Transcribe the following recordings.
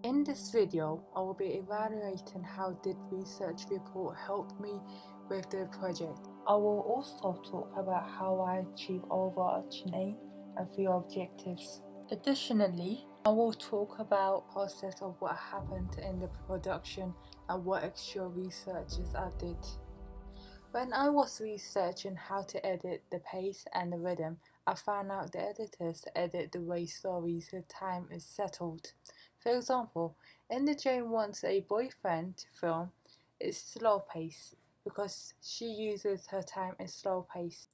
In this video, I will be evaluating how did research report help me with the project. I will also talk about how I achieve overarching aim and few objectives. Additionally, I will talk about the process of what happened in the production and what extra researches I did. When I was researching how to edit the pace and the rhythm, I found out the editors edit the way stories and time is settled. For example, in the Jane Wants a Boyfriend film, it's slow pace because she uses her time in slow pace.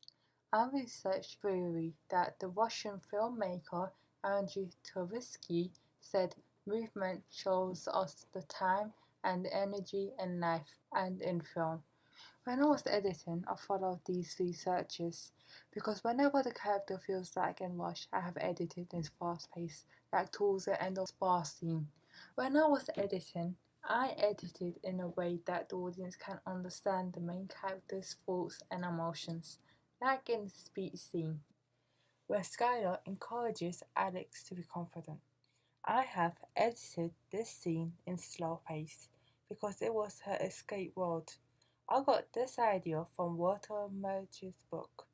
I researched theory that the Russian filmmaker Andrei Tarkovsky said movement shows us the time and the energy in life and in film. When I was editing, I followed these researches because whenever the character feels like in rush, I have edited in fast pace, like towards the end of spa scene. When I was editing, I edited in a way that the audience can understand the main character's thoughts and emotions, like in the speech scene, where Skylar encourages Alex to be confident. I have edited this scene in slow pace because it was her escape world. I got this idea from Walter Murch's book.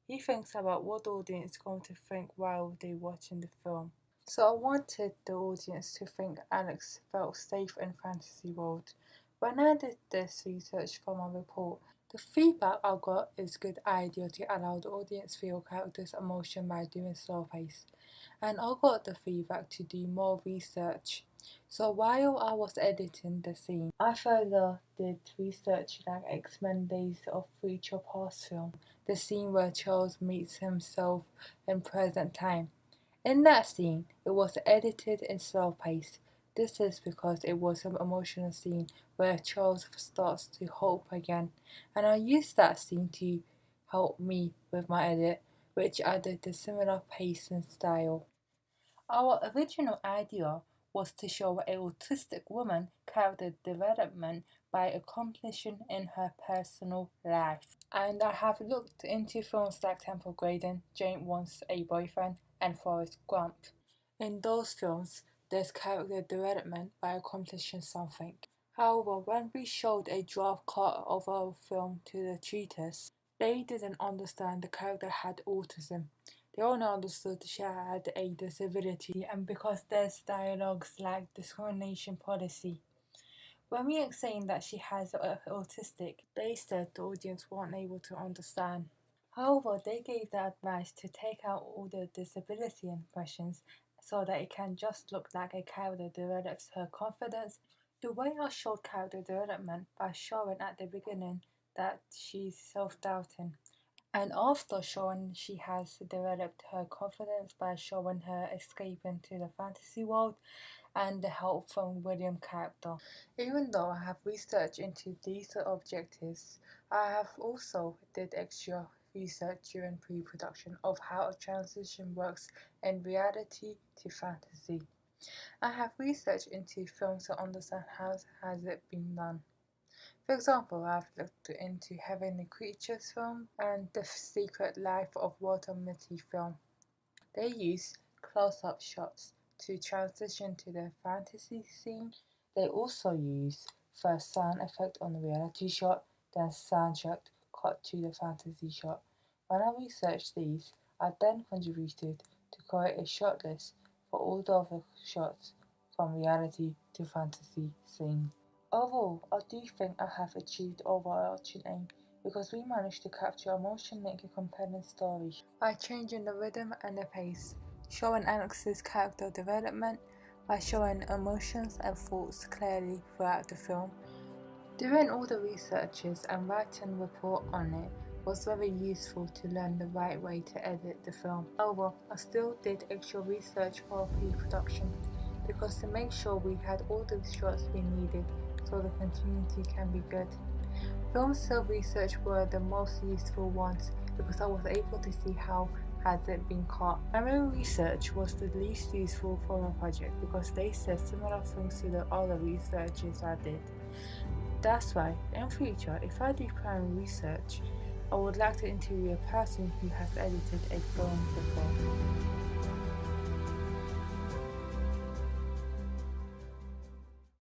He thinks about what the audience is going to think while they're watching the film. So I wanted the audience to think Alex felt safe in fantasy world. When I did this research for my report, the feedback I got is good idea to allow the audience feel characters' emotion by doing slow pace. And I got the feedback to do more research. So while I was editing the scene, I further did research like X-Men Days of Future Past film, the scene where Charles meets himself in present time. In that scene, it was edited in slow pace. This is because it was an emotional scene where Charles starts to hope again, and I used that scene to help me with my edit, which added a similar pace and style. Our original idea was to show an autistic woman character development by accomplishing in her personal life. And I have looked into films like Temple Grandin, Jane Wants a Boyfriend, and Forrest Gump. In those films, there's character development by accomplishing something. However, when we showed a draft cut of our film to the tutors, they didn't understand the character had autism. They only understood she had a disability and because there's dialogues like discrimination policy. When we explained that she has autistic, they said the audience weren't able to understand. However, they gave the advice to take out all the disability impressions so that it can just look like a character develops her confidence. The way I showed character development by showing at the beginning that she's self-doubting, and after showing she has developed her confidence by showing her escaping to the fantasy world and the help from William character. Even though I have researched into these objectives, I have also did extra research during pre-production of how a transition works in reality to fantasy. I have researched into films to understand how has it been done. For example, I've looked into Heavenly Creatures film and The Secret Life of Walter Mitty film. They use close-up shots to transition to the fantasy scene. They also use first sound effect on the reality shot, then soundtrack cut to the fantasy shot. When I researched these, I then contributed to create a shot list for all the other shots from reality to fantasy scene. Overall, I do think I have achieved overarching aim because we managed to capture emotion, make a compelling story by changing the rhythm and the pace, showing Alex's character development by showing emotions and thoughts clearly throughout the film. Doing all the researches and writing a report on it was very useful to learn the right way to edit the film. However, I still did extra research for pre-production because to make sure we had all the shots we needed so the continuity can be good. Film still research were the most useful ones because I was able to see how has it been cut. Memory research was the least useful for my project because they said similar things to the other researches I did. That's why, in future, if I do primary research, I would like to interview a person who has edited a film before.